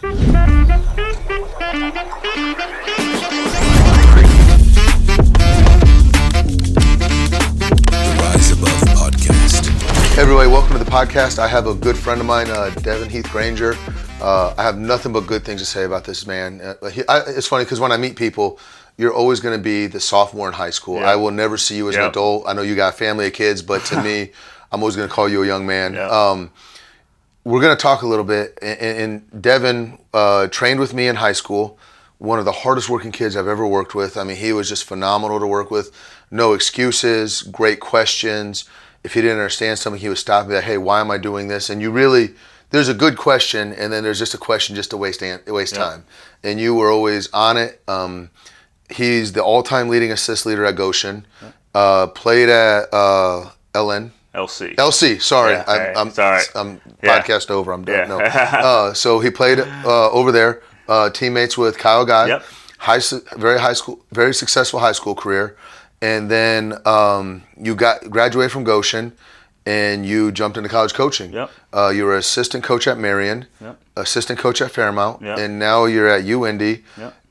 Hey everybody, welcome to the podcast. I have a good friend of mine, Devin, Heath, Granger. I have nothing but good things to say about this man. It's funny because when I meet people, you're always going to be the sophomore in high school. I will never see you as an adult. I know you got a family of kids, but to me, I'm always going to call you a young man. We're going to talk a little bit. And Devin trained with me in high school. One of the hardest working kids I've ever worked with. I mean, he was just phenomenal to work with. No excuses, great questions. If he didn't understand something, he would stop and be like, hey, why am I doing this? And you really, there's a good question, and then there's just a question just to waste time. And you were always on it. He's the all-time leading assist leader at Goshen. Played at LC, sorry. I'm sorry. I'm podcast over. I'm done. No. So he played over there, teammates with Kyle Guy. Very successful high school career. And then you graduated from Goshen, and you jumped into college coaching. You were an assistant coach at Marion, assistant coach at Fairmount, and now you're at UIndy,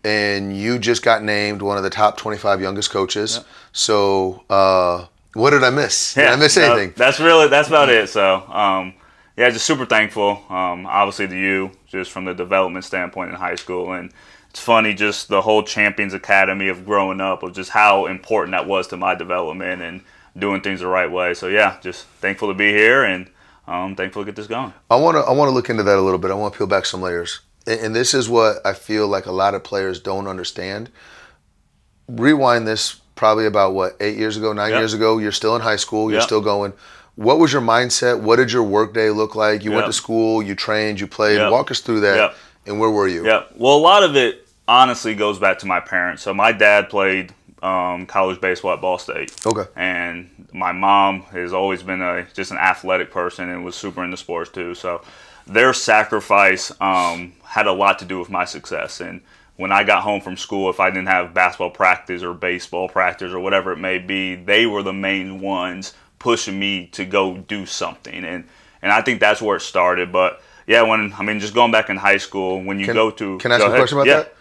and you just got named one of the top 25 youngest coaches. So what did I miss? Did I miss anything? That's about it. So just super thankful, obviously to you, just from the development standpoint in high school. And it's funny, just the whole Champions Academy of growing up, of just how important that was to my development and doing things the right way. So just thankful to be here and thankful to get this going. I want to look into that a little bit. I want to peel back some layers. And this is what I feel like a lot of players don't understand. Rewind this probably about 8 years ago, 9 years ago. You're still in high school. You're still going. What was your mindset? What did your work day look like? You went to school, you trained, you played. Walk us through that. And where were you? Well, a lot of it honestly goes back to my parents. So my dad played college baseball at Ball State. And my mom has always been just an athletic person and was super into sports too. So their sacrifice had a lot to do with my success. And when I got home from school, if I didn't have basketball practice or baseball practice or whatever it may be, they were the main ones pushing me to go do something. And I think that's where it started. But just going back in high school, when you go to... Can I ask you a question about that?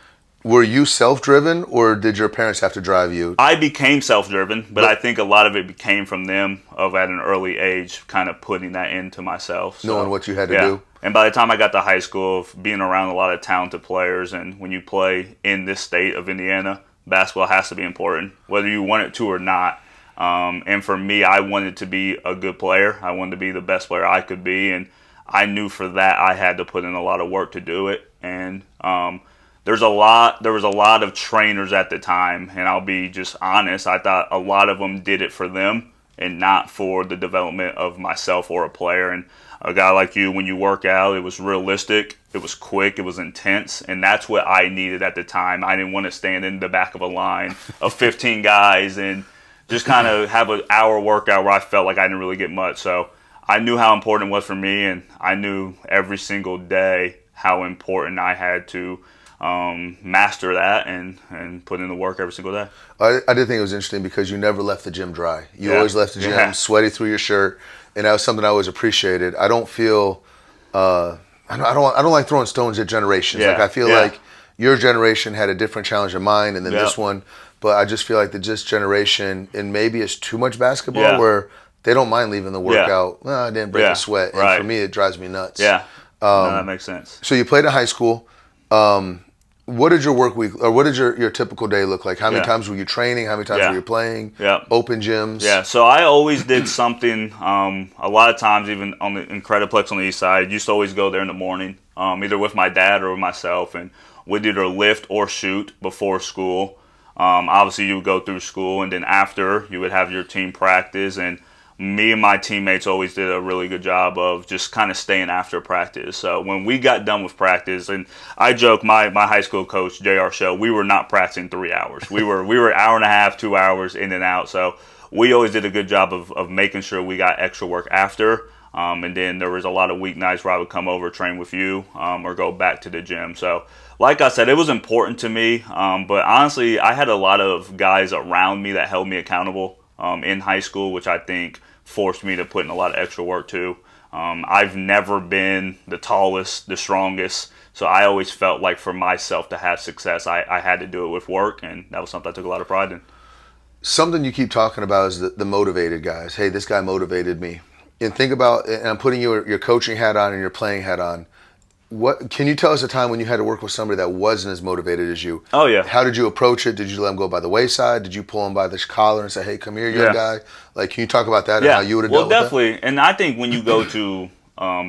Were you self-driven, or did your parents have to drive you? I became self-driven, but I think a lot of it came from them at an early age, kind of putting that into myself. Knowing what you had to do. And by the time I got to high school, being around a lot of talented players, and when you play in this state of Indiana, basketball has to be important, whether you want it to or not. And for me, I wanted to be a good player. I wanted to be the best player I could be, and I knew for that I had to put in a lot of work to do it. And there was a lot of trainers at the time, and I'll be just honest, I thought a lot of them did it for them and not for the development of myself or a player. And a guy like you, when you work out, it was realistic, it was quick, it was intense, and that's what I needed at the time. I didn't want to stand in the back of a line of 15 guys and just kind of have an hour workout where I felt like I didn't really get much. So I knew how important it was for me, and I knew every single day how important I had to master that and put in the work every single day. I did think it was interesting because you never left the gym dry. You always left the gym sweaty through your shirt, and that was something I always appreciated. I don't feel I don't like throwing stones at generations. Like I feel like your generation had a different challenge than mine, and then this one. But I just feel like this generation, and maybe it's too much basketball where they don't mind leaving the workout. Well, I didn't break a sweat, and for me, it drives me nuts. No, that makes sense. So you played in high school. What did your work week, or what did your typical day look like? How many times were you training? How many times were you playing? Open gyms? So I always did something, a lot of times even in Creditplex on the east side, used to always go there in the morning, either with my dad or with myself, and we'd either lift or shoot before school. Obviously you would go through school, and then after you would have your team practice, and me and my teammates always did a really good job of just kind of staying after practice. So when we got done with practice, and I joke, my high school coach, JR Show, we were not practicing 3 hours. We were hour and a half, 2 hours in and out. So we always did a good job of making sure we got extra work after. And then there was a lot of weeknights where I would come over, train with you, or go back to the gym. So like I said, it was important to me. But honestly, I had a lot of guys around me that held me accountable in high school, which I think forced me to put in a lot of extra work too. I've never been the tallest, the strongest. So I always felt like for myself to have success, I had to do it with work, and that was something I took a lot of pride in. Something you keep talking about is the motivated guys. Hey, this guy motivated me. And think about, and I'm putting your coaching hat on and your playing hat on. What can you tell us a time when you had to work with somebody that wasn't as motivated as you? Oh, yeah. How did you approach it? Did you let them go by the wayside? Did you pull them by the collar and say, "Hey, come here, young guy"? Like, can you talk about that and how you would have dealt with that? Well, definitely. And I think when you go to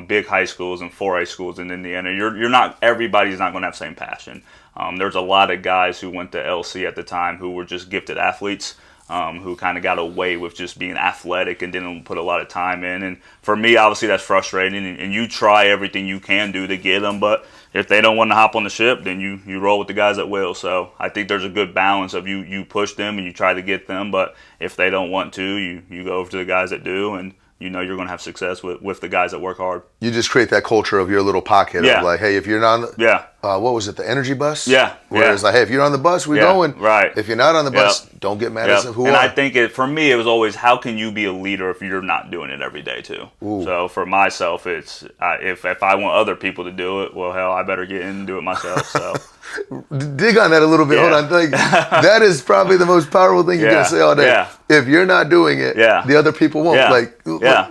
big high schools and 4A schools in Indiana, you're not everybody's not going to have the same passion. There's a lot of guys who went to LC at the time who were just gifted athletes. Who kind of got away with just being athletic and didn't put a lot of time in. And for me, obviously, that's frustrating. And you try everything you can do to get them, but if they don't want to hop on the ship, then you roll with the guys that will. So I think there's a good balance of you push them and you try to get them, but if they don't want to, you go over to the guys that do, and you know you're going to have success with the guys that work hard. You just create that culture of your little pocket of like, hey, if you're not on what was it, the energy bus? Yeah. Where it's like, hey, if you're on the bus, we're going. Right. If you're not on the bus, don't get mad at who And are. I think for me, it was always, how can you be a leader if you're not doing it every day too? Ooh. So for myself, it's if I want other people to do it, well, hell, I better get in and do it myself. So dig on that a little bit. Hold on. Like, that is probably the most powerful thing you're going to say all day. Yeah. If you're not doing it, the other people won't. Like,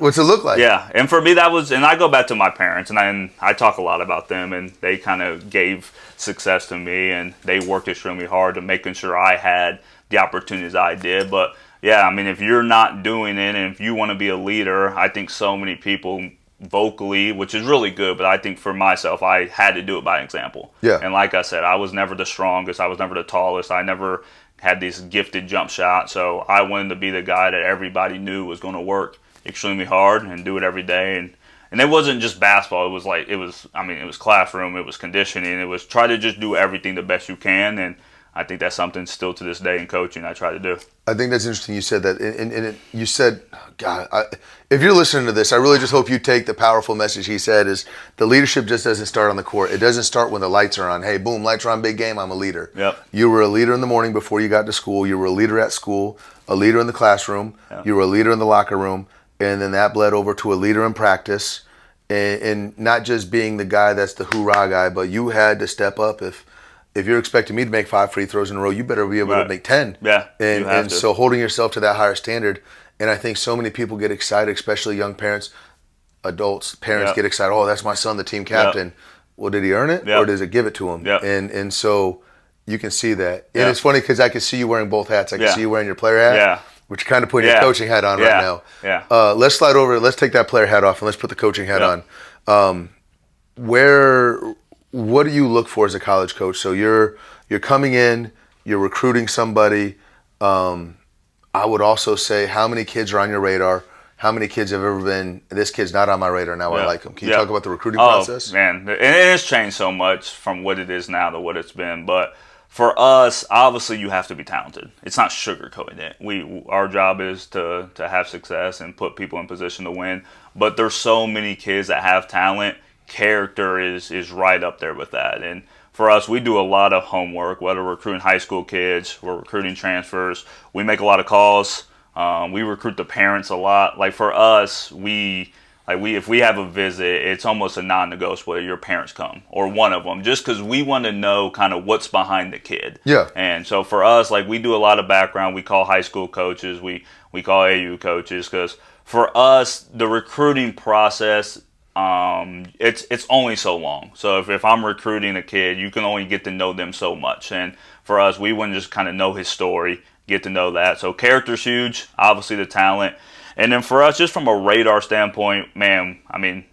what's it look like? Yeah. And for me, that was, and I go back to my parents, and I talk a lot about them, and they kind of gave success to me, and they worked extremely hard to making sure I had the opportunities I did. But yeah, I mean, if you're not doing it and if you want to be a leader, I think so many people vocally, which is really good, but I think for myself, I had to do it by example. Yeah. And like I said, I was never the strongest. I was never the tallest. I never had these gifted jump shots. So I wanted to be the guy that everybody knew was going to work extremely hard and do it every day. And it wasn't just basketball. It was classroom, it was conditioning, it was try to just do everything the best you can. And I think that's something still to this day in coaching I try to do. I think that's interesting you said that. And you said, God, if you're listening to this, I really just hope you take the powerful message he said is the leadership just doesn't start on the court. It doesn't start when the lights are on. Hey, boom, lights are on, big game, I'm a leader. Yep. You were a leader in the morning before you got to school. You were a leader at school, a leader in the classroom. Yep. You were a leader in the locker room. And then that bled over to a leader in practice. And not just being the guy that's the hoorah guy, but you had to step up. If you're expecting me to make 5 free throws in a row, you better be able to make 10. Yeah, and so holding yourself to that higher standard. And I think so many people get excited, especially young parents, adults, parents get excited. Oh, that's my son, the team captain. Well, did he earn it or does it give it to him? And so you can see that. And it's funny because I can see you wearing both hats. I can see you wearing your player hat. Yeah. Which you're kind of putting your coaching hat on right now. Yeah. Let's slide over. Let's take that player hat off and let's put the coaching hat on. What do you look for as a college coach? So you're coming in, you're recruiting somebody. I would also say, how many kids are on your radar? How many kids have ever been, this kid's not on my radar, now I like him? Can you talk about the recruiting process? Oh, man. And it has changed so much from what it is now to what it's been. But for us, obviously, you have to be talented. It's not sugarcoating it. Our job is to have success and put people in position to win. But there's so many kids that have talent. Character is right up there with that. And for us, we do a lot of homework, whether we're recruiting high school kids, we're recruiting transfers. We make a lot of calls. We recruit the parents a lot. Like for us, if we have a visit, it's almost a non-negotiable that your parents come or one of them, just because we want to know kind of what's behind the kid. Yeah. And so for us, like we do a lot of background. We call high school coaches. We call AU coaches because for us, the recruiting process, it's only so long. So if I'm recruiting a kid, you can only get to know them so much. And for us, we want to just kind of know his story, get to know that. So character's huge, obviously the talent. And then for us, just from a radar standpoint, man, I mean,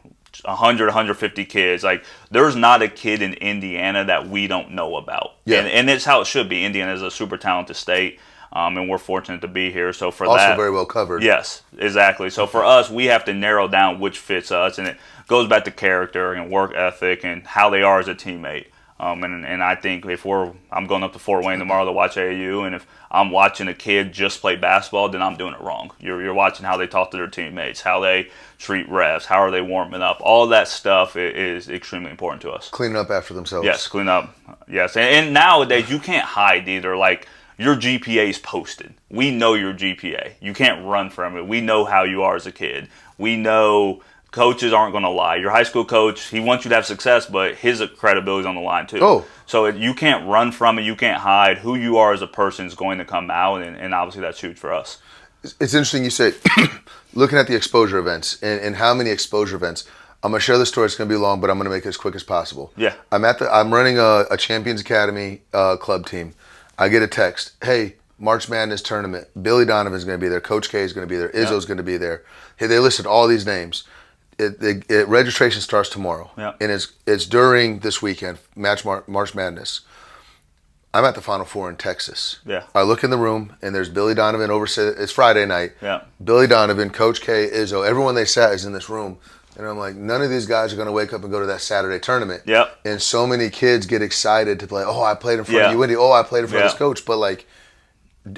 100, 150 kids. Like, there's not a kid in Indiana that we don't know about. Yeah. And it's how it should be. Indiana is a super talented state, and we're fortunate to be here. So for also that, very well covered. Yes, exactly. So for us, we have to narrow down which fits us, and it goes back to character and work ethic and how they are as a teammate. And I think I'm going up to Fort Wayne tomorrow to watch AAU, and if I'm watching a kid just play basketball, then I'm doing it wrong. You're watching how they talk to their teammates, how they treat refs, how are they warming up. All that stuff is extremely important to us. Cleaning up after themselves. Yes, clean up. Yes, and nowadays you can't hide either. Like, your GPA is posted. We know your GPA. You can't run from it. We know how you are as a kid. We know coaches aren't going to lie. Your high school coach, he wants you to have success, but his credibility is on the line too. Oh. So you can't run from it. You can't hide. Who you are as a person is going to come out, and obviously that's huge for us. It's interesting you say, looking at the exposure events and how many exposure events. I'm going to share the story. It's going to be long, but I'm going to make it as quick as possible. Yeah. I'm running a Champions Academy club team. I get a text, hey, March Madness tournament. Billy Donovan's going to be there. Coach K is going to be there. Izzo's going to be there. Hey, they listed all these names. Registration starts tomorrow. Yeah. And it's during this weekend, March Madness. I'm at the Final Four in Texas. Yeah. I look in the room, and there's Billy Donovan it's Friday night. Yeah. Billy Donovan, Coach K, Izzo, everyone they sat is in this room. And I'm like, none of these guys are going to wake up and go to that Saturday tournament. Yep. And so many kids get excited to play, oh, I played in front of you, Wendy. Oh, I played in front of this coach. But, like,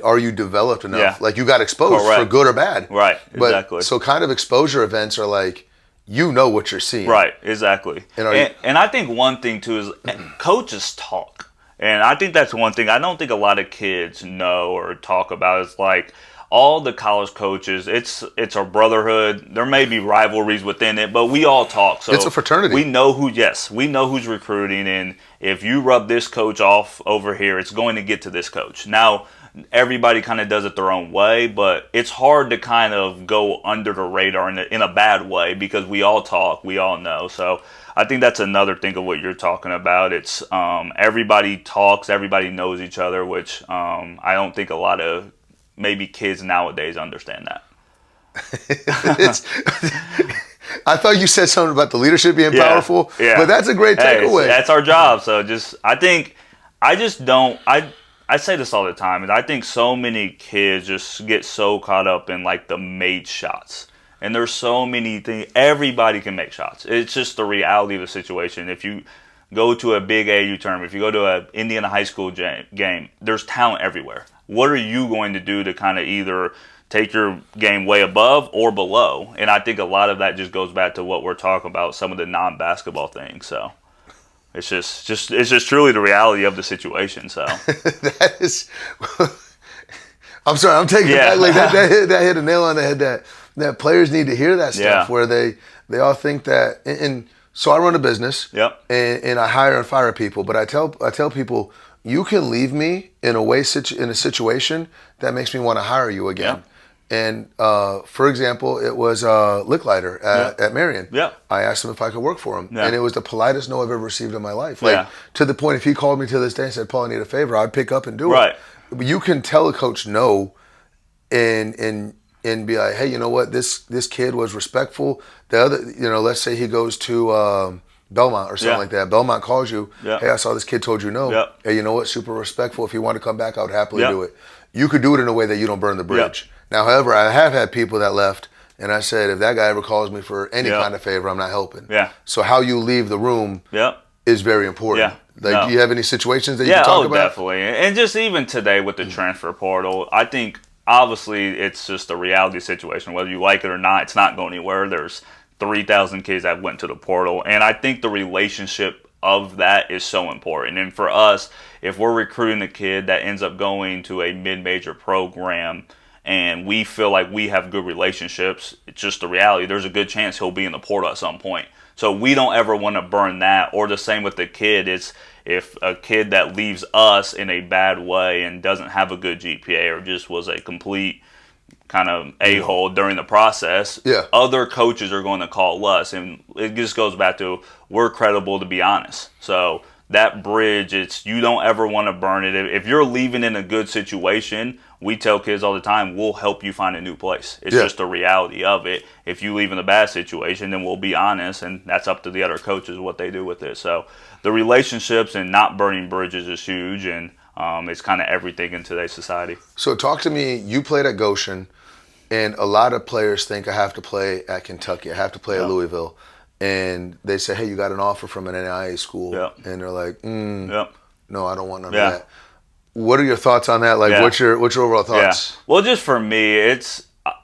are you developed enough? Yeah. Like, you got exposed for good or bad. Right, exactly. But, so kind of exposure events are like, you know what you're seeing. Right, exactly. And I think one thing, too, is coaches talk. And I think that's one thing I don't think a lot of kids know or talk about. It's like all the college coaches, it's a brotherhood. There may be rivalries within it, but we all talk. So it's a fraternity. We know who's recruiting, and if you rub this coach off over here, it's going to get to this coach. Now, everybody kind of does it their own way, but it's hard to kind of go under the radar in a bad way because we all talk, we all know. So I think that's another thing of what you're talking about. It's everybody talks, everybody knows each other, which I don't think a lot of maybe kids nowadays understand that. I thought you said something about the leadership being powerful, but that's a great takeaway. That's our job. So I say this all the time, and I think so many kids just get so caught up in like the made shots. And there's so many things. Everybody can make shots. It's just the reality of the situation. If you go to a big AU tournament, if you go to an Indiana high school game, there's talent everywhere. What are you going to do to kind of either take your game way above or below? And I think a lot of that just goes back to what we're talking about, some of the non-basketball things. So it's just truly the reality of the situation. So that is. I'm sorry. I'm taking it back. Like that hit a nail on the head. That players need to hear that stuff where they all think that. And so I run a business. Yep. And I hire and fire people, but I tell people you can leave me in a situation that makes me want to hire you again. Yep. And for example, it was Licklider at Marion. Yeah. I asked him if I could work for him, and it was the politest no I've ever received in my life. Like to the point, if he called me to this day and said, "Paul, I need a favor," I'd pick up and do it. But you can tell a coach no, and be like, hey, you know what? This kid was respectful. The other, let's say he goes to Belmont or something like that. Belmont calls you. Hey, I saw this kid told you no. Hey, you know what? Super respectful. If you want to come back, I would happily do it. You could do it in a way that you don't burn the bridge. Now, however, I have had people that left, and I said, if that guy ever calls me for any kind of favor, I'm not helping. So how you leave the room is very important. Do you have any situations that you can talk about? Yeah, definitely. And just even today with the transfer portal, I think obviously it's just a reality situation. Whether you like it or not, it's not going anywhere. There's 3,000 kids that went to the portal, and I think the relationship of that is so important. And for us, if we're recruiting a kid that ends up going to a mid-major program and we feel like we have good relationships, it's just the reality. There's a good chance he'll be in the portal at some point. So we don't ever want to burn that. Or the same with the kid. It's if a kid that leaves us in a bad way and doesn't have a good GPA or just was a complete kind of a-hole during the process, other coaches are going to call us. And it just goes back to we're credible, to be honest. So that bridge, you don't ever want to burn it. If you're leaving in a good situation, we tell kids all the time, we'll help you find a new place. It's just the reality of it. If you leave in a bad situation, then we'll be honest, and that's up to the other coaches what they do with it. So the relationships and not burning bridges is huge, and it's kind of everything in today's society. So talk to me. You played at Goshen, and a lot of players think I have to play at Kentucky. I have to play at Louisville. And they say, hey, you got an offer from an NAIA school. And they're like, no, I don't want none of that. What are your thoughts on that? Like, what's your overall thoughts? Well, just for me,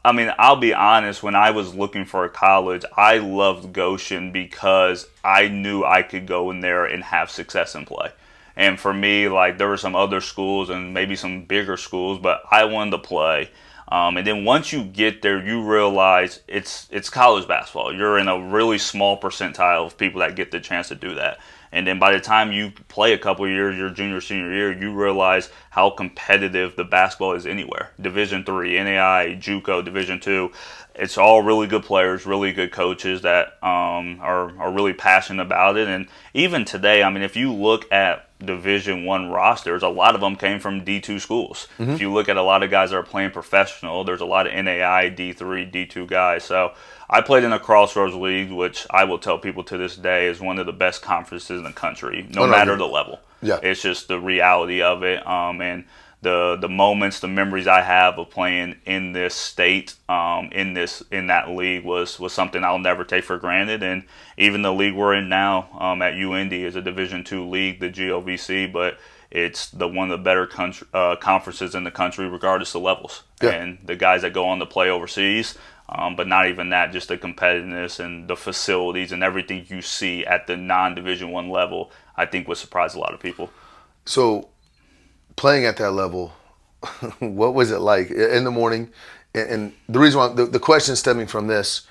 I'll be honest, when I was looking for a college, I loved Goshen because I knew I could go in there and have success and play. And for me, like, there were some other schools and maybe some bigger schools, but I wanted to play. And then once you get there, you realize it's college basketball. You're in a really small percentile of people that get the chance to do that. And then by the time you play a couple of years, your junior, senior year, you realize how competitive the basketball is anywhere. Division III, NAI, JUCO, Division II. It's all really good players, really good coaches that are really passionate about it. And even today, I mean, if you look at Division I rosters, a lot of them came from D2 schools. If you look at a lot of guys that are playing professional, there's a lot of NAI, D3, D2 guys. So I played in a Crossroads League, which I will tell people to this day is one of the best conferences in the country, no matter the level. Yeah. It's just the reality of it. And the moments, the memories I have of playing in this state, in that league was something I'll never take for granted. And even the league we're in now at UND is a Division II league, the GOVC, but it's one of the better conferences in the country, regardless of levels. Yeah. And the guys that go on to play overseas, but not even that, just the competitiveness and the facilities and everything you see at the non-Division I level, I think would surprise a lot of people. So, playing at that level, what was it like in the morning? And the reason why the question stemming from this,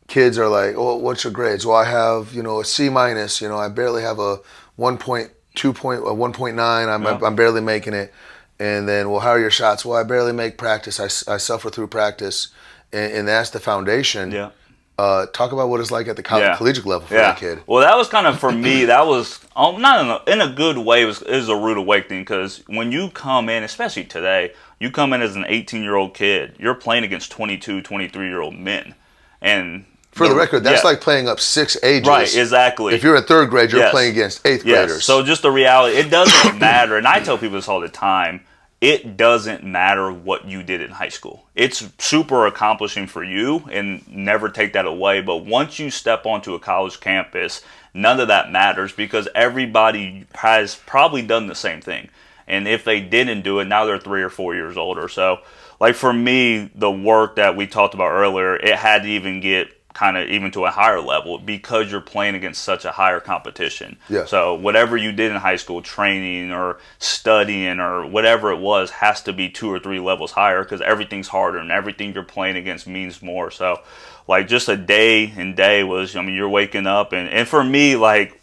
kids are like, "Oh, what's your grades?" Well, I have a C minus. I barely have a 1.9. I'm barely making it. And then, well, how are your shots? Well, I barely make practice. I suffer through practice, and that's the foundation. Yeah. Talk about what it's like at the collegiate level for that kid. Well, that was kind of, for me, that was not in a good way. It was a rude awakening, because when you come in, especially today, you come in as an 18-year-old kid, you're playing against 22, 23-year-old men. And for the record, that's like playing up 6 ages. Right, exactly. If you're in third grade, you're playing against 8th graders. So just the reality, it doesn't matter. And I tell people this all the time. It doesn't matter what you did in high school. It's super accomplishing for you, and never take that away. But once you step onto a college campus, none of that matters, because everybody has probably done the same thing. And if they didn't do it, now they're 3 or 4 years older. So, like for me, the work that we talked about earlier, it had to even get kind of even to a higher level, because you're playing against such a higher competition. Yeah. So whatever you did in high school, training or studying or whatever it was, has to be 2 or 3 levels higher, because everything's harder and everything you're playing against means more. So like just a day was, you're waking up, and for me, like,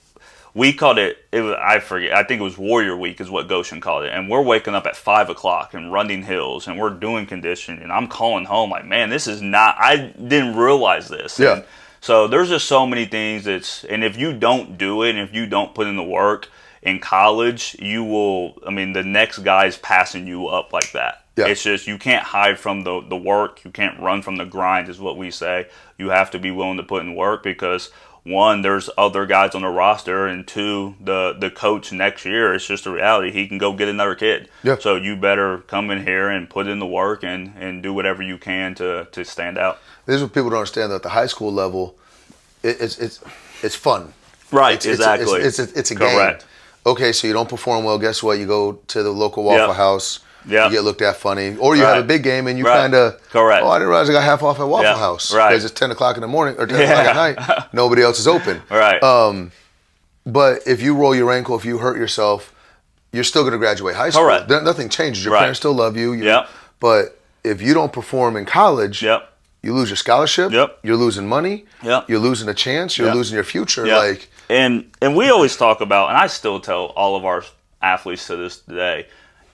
we called it was, I forget, I think it was Warrior Week is what Goshen called it. And we're waking up at 5 o'clock and running hills, and we're doing conditioning. And I'm calling home like, man, this is not, I didn't realize this. Yeah. And so there's just so many things and if you don't do it, and if you don't put in the work in college, you will, the next guy's passing you up like that. Yeah. It's just, you can't hide from the work. You can't run from the grind, is what we say. You have to be willing to put in work, because one, there's other guys on the roster, and two, the coach next year, it's just a reality. He can go get another kid. Yeah. So you better come in here and put in the work and do whatever you can to stand out. This is what people don't understand, though. At the high school level, it's fun. Right, exactly. It's a game. Correct. Okay, so you don't perform well, guess what? You go to the local Waffle House. Yeah. You get looked at funny. Or you have a big game and you kind of, correct. Oh, I didn't realize I got half off at Waffle House. Right. Because it's 10 o'clock in the morning or 10 o'clock at night. Nobody else is open. Right. But if you roll your ankle, if you hurt yourself, you're still going to graduate high school. Correct. Nothing changes. Your parents still love you. But if you don't perform in college, you lose your scholarship. You're losing money. You're losing a chance. You're losing your future. Like, and we always talk about, and I still tell all of our athletes to this day,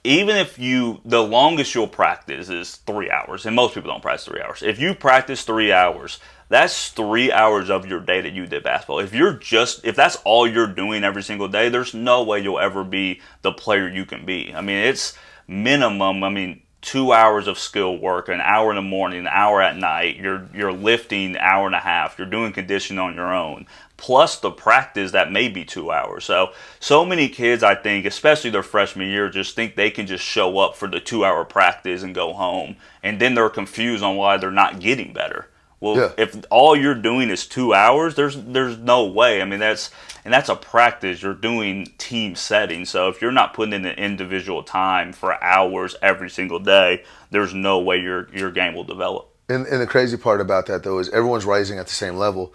even if the longest you'll practice is 3 hours, and most people don't practice 3 hours. If you practice 3 hours, that's 3 hours of your day that you did basketball. If that's all you're doing every single day, there's no way you'll ever be the player you can be. It's minimum, 2 hours of skill work, an hour in the morning, an hour at night. You're lifting an hour and a half. You're doing conditioning on your own, plus the practice that may be 2 hours. So many kids, I think, especially their freshman year, just think they can just show up for the 2 hour practice and go home, and then they're confused on why they're not getting better. Well, if all you're doing is 2 hours, there's no way. That's a practice. You're doing team setting. So if you're not putting in the individual time for hours every single day, there's no way your game will develop. And the crazy part about that, though, is everyone's rising at the same level.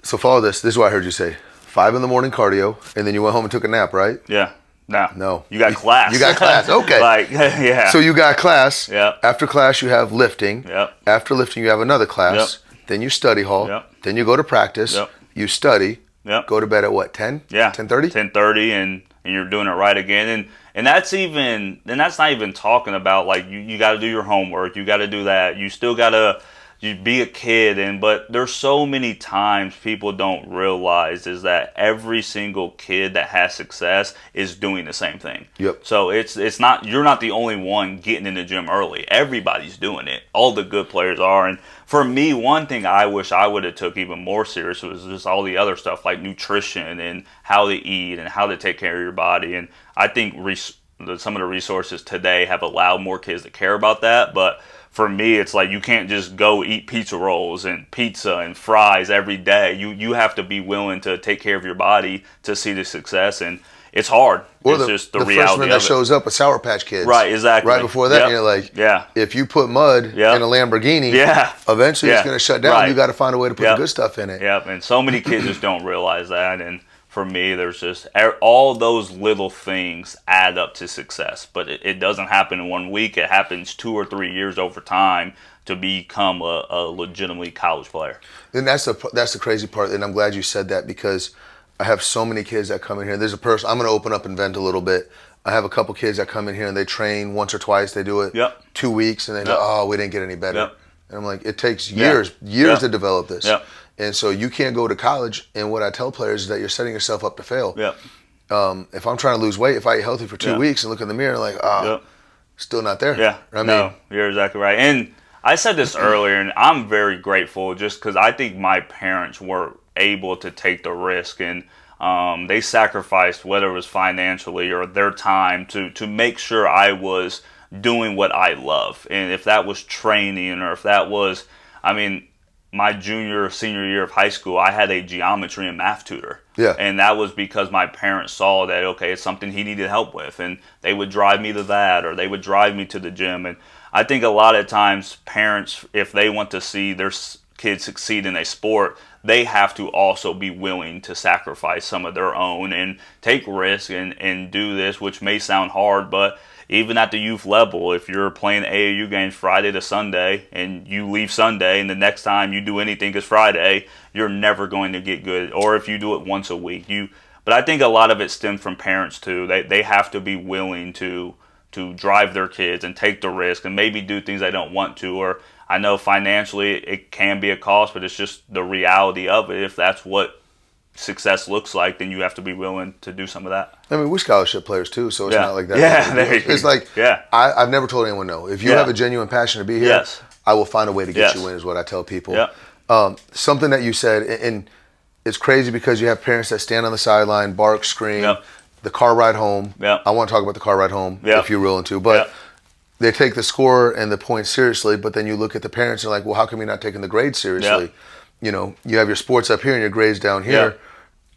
So follow this. This is what I heard you say. 5 in the morning cardio, and then you went home and took a nap, right? Yeah. No. No. You got class. You got class. Okay. Like, yeah. So you got class. Yep. After class, you have lifting. Yep. After lifting, you have another class. Yep. Then you study hall. Yep. Then you go to practice. Yep. You study. Yep. Go to bed at what, 10? Yeah. 10:30? 10:30, and you're doing it right again. And that's not even talking about like you got to do your homework. You got to do that. You still got to you be a kid, but there's so many times people don't realize is that every single kid that has success is doing the same thing. Yep. So it's not, you're not the only one getting in the gym early. Everybody's doing it. All the good players are. And for me, one thing I wish I would have took even more serious was just all the other stuff like nutrition and how to eat and how to take care of your body. And I think some of the resources today have allowed more kids to care about that, but for me, it's like you can't just go eat pizza rolls and pizza and fries every day. You have to be willing to take care of your body to see the success, and it's hard. Or it's just the the reality freshman of that it. shows up with Sour Patch Kids. Right, exactly. Right before that, Yep. you're like, Yeah. if you put mud Yep. in a Lamborghini, Yeah. eventually it's Yeah. going to shut down. Right. You got to find a way to put Yep. the good stuff in it. Yep, and so many kids just don't realize that. And for me, there's just all those little things add up to success. But it doesn't happen in 1 week. It happens 2 or 3 years over time to become a legitimately college player. And that's the crazy part. And I'm glad you said that because I have so many kids that come in here. There's a person, I'm going to open up and vent a little bit. I have a couple kids that come in here and they train once or twice. They do it Yep. 2 weeks and they go, oh, we didn't get any better. Yep. And I'm like, it takes Yeah. years Yep. to develop this. Yep. And so you can't go to college. And what I tell players is that you're setting yourself up to fail. Yep. If I'm trying to lose weight, if I eat healthy for 2 Yeah. weeks and look in the mirror like, Yep. still not there. Yeah, I mean, no, you're exactly right. And I said this earlier, and I'm very grateful just because I think my parents were able to take the risk, and they sacrificed, whether it was financially or their time, to make sure I was doing what I love. And if that was training, or if that was, I mean, my senior year of high school, I had a geometry and math tutor. Yeah. And that was because my parents saw that, okay, it's something he needed help with. And they would drive me to that, or they would drive me to the gym. And I think a lot of times parents, if they want to see their kids succeed in a sport, they have to also be willing to sacrifice some of their own and take risks and do this, which may sound hard, but even at the youth level, if you're playing AAU games Friday to Sunday and you leave Sunday and the next time you do anything is Friday, you're never going to get good. Or if you do it once a week, but I think a lot of it stems from parents too. They have to be willing to drive their kids and take the risk and maybe do things they don't want to. Or I know financially it can be a cost, but it's just the reality of it. If that's what success looks like, then you have to be willing to do some of that. I mean, we're scholarship players too, so it's Yeah. not like that. Yeah, there you go. It's like, Yeah. I've never told anyone no. If you Yeah. have a genuine passion to be here, Yes. I will find a way to get Yes. you in, is what I tell people. Yeah. Something that you said, and it's crazy because you have parents that stand on the sideline, bark, scream, Yep. the car ride home. Yep. I want to talk about the car ride home Yep. if you're willing to, but Yep. they take the score and the points seriously, but then you look at the parents and like, well, how come you're not taking the grades seriously? Yep. You know, you have your sports up here and your grades down here.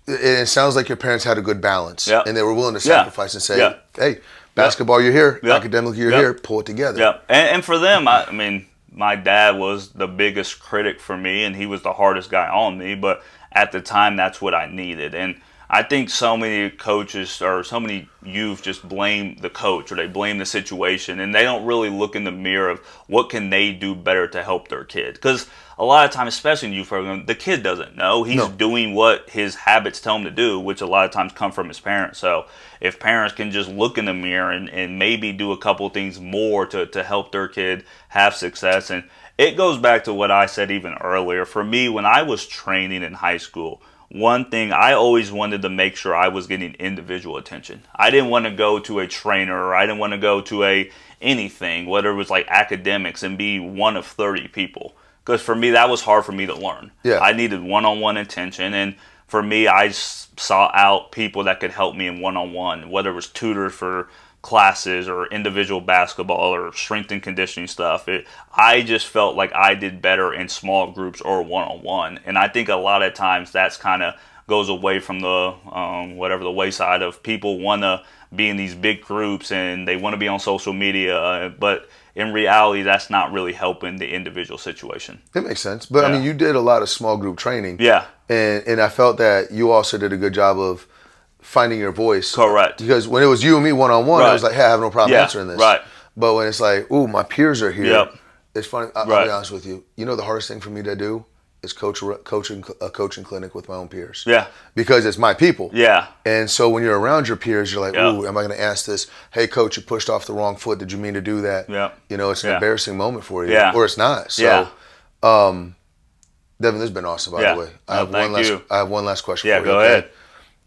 Yep. It sounds like your parents had a good balance, Yep. and they were willing to Yeah. sacrifice and say, Yeah. hey, basketball, you're here. Yep. Academically, you're Yep. here. Pull it together. Yeah, and for them, I mean, my dad was the biggest critic for me, and he was the hardest guy on me. But at the time, that's what I needed. And I think so many coaches or so many youth just blame the coach or they blame the situation, and they don't really look in the mirror of what can they do better to help their kid. Because a lot of times, especially in youth program, the kid doesn't know. He's doing what his habits tell him to do, which a lot of times come from his parents. So if parents can just look in the mirror and maybe do a couple things more to help their kid have success. And it goes back to what I said even earlier. For me, when I was training in high school, one thing I always wanted to make sure I was getting individual attention. I didn't want to go to a trainer, or I didn't want to go to anything, whether it was like academics, and be one of 30 people. Because for me, that was hard for me to learn. Yeah. I needed one-on-one attention, and for me, I sought out people that could help me in one-on-one, whether it was tutors for classes or individual basketball or strength and conditioning stuff. I just felt like I did better in small groups or one-on-one. And I think a lot of times that's kind of goes away from the the wayside of people want to be in these big groups and they want to be on social media, but in reality that's not really helping the individual situation. It makes sense. But I mean, you did a lot of small group training. Yeah. And I felt that you also did a good job of finding your voice. Correct. Because when it was you and me one-on-one, it was like, hey, I have no problem answering this. Right. But when it's like, ooh, my peers are here, Yep. it's funny. I'll be honest with you. You know the hardest thing for me to do is coaching a coaching clinic with my own peers. Yeah. Because it's my people. Yeah. And so when you're around your peers, you're like, ooh, am I going to ask this? Hey, coach, you pushed off the wrong foot. Did you mean to do that? Yeah. You know, it's an embarrassing moment for you. Yeah. Or it's not. So, Devin, this has been awesome, by the way. I have one last question for you. Yeah, go ahead.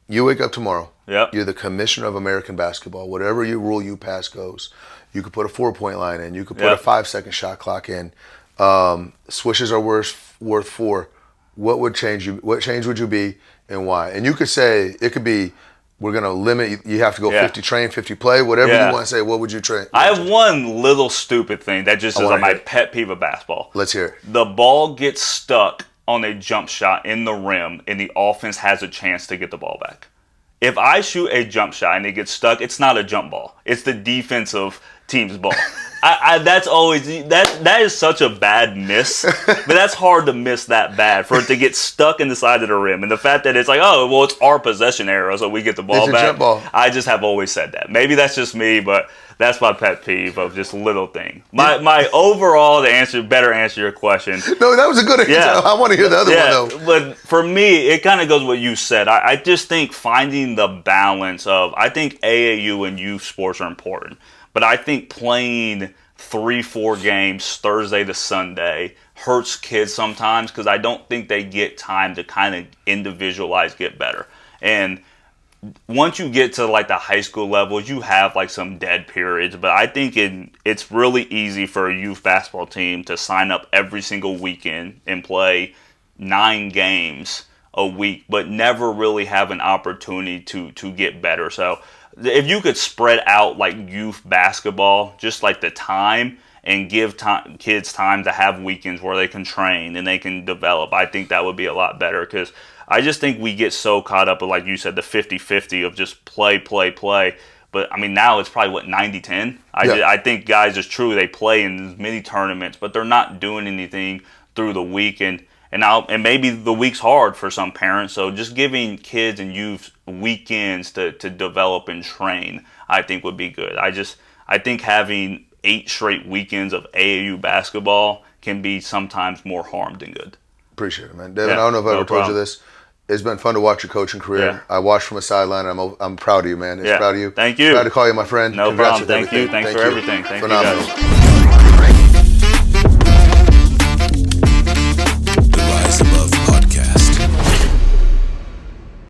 You wake up tomorrow. Yep. You're the commissioner of American basketball. Whatever you rule you pass goes. You could put a 4-point line in. You could put a 5-second shot clock in. Swishes are worth 4. What change would you be and why? And you could say, it could be, we're going to limit, you have to go 50 train, 50 play, whatever you want to say. What would you train? I have one little stupid thing that just is my pet peeve of basketball. Let's hear it. The ball gets stuck on a jump shot in the rim and the offense has a chance to get the ball back. If I shoot a jump shot and it gets stuck, it's not a jump ball. It's the defensive team's ball. That's always that is such a bad miss, but that's hard to miss that bad for it to get stuck in the side of the rim. And the fact that it's like, oh, well, it's our possession area, so we get the ball back. Jump ball. I just have always said that. Maybe that's just me, but that's my pet peeve of just little thing. My overall better answer your question. No, that was a good answer. Yeah. I want to hear the other one though. But for me, it kind of goes what you said. I just think finding the balance of, I think AAU and youth sports are important. But I think playing 3-4 games Thursday to Sunday hurts kids sometimes because I don't think they get time to kind of individualize, get better. And once you get to like the high school levels, you have like some dead periods. But I think it's really easy for a youth basketball team to sign up every single weekend and play 9 games a week, but never really have an opportunity to get better. So if you could spread out like youth basketball, just like the time, and give kids time to have weekends where they can train and they can develop, I think that would be a lot better because I just think we get so caught up with, like you said, the 50-50 of just play. But, I mean, now it's probably, 90-10? I think guys, it's true, they play in as many tournaments, but they're not doing anything through the week. And maybe the week's hard for some parents, so just giving kids and youth weekends to develop and train, I think would be good. I think having 8 straight weekends of AAU basketball can be sometimes more harm than good. Appreciate it, man. Devin, I don't know if I ever told you this. It's been fun to watch your coaching career. Yeah. I watched from a sideline, and I'm proud of you, man. Proud of you. Thank you. Proud to call you my friend. No problem. Thank you. Thanks for everything. Thank you, guys.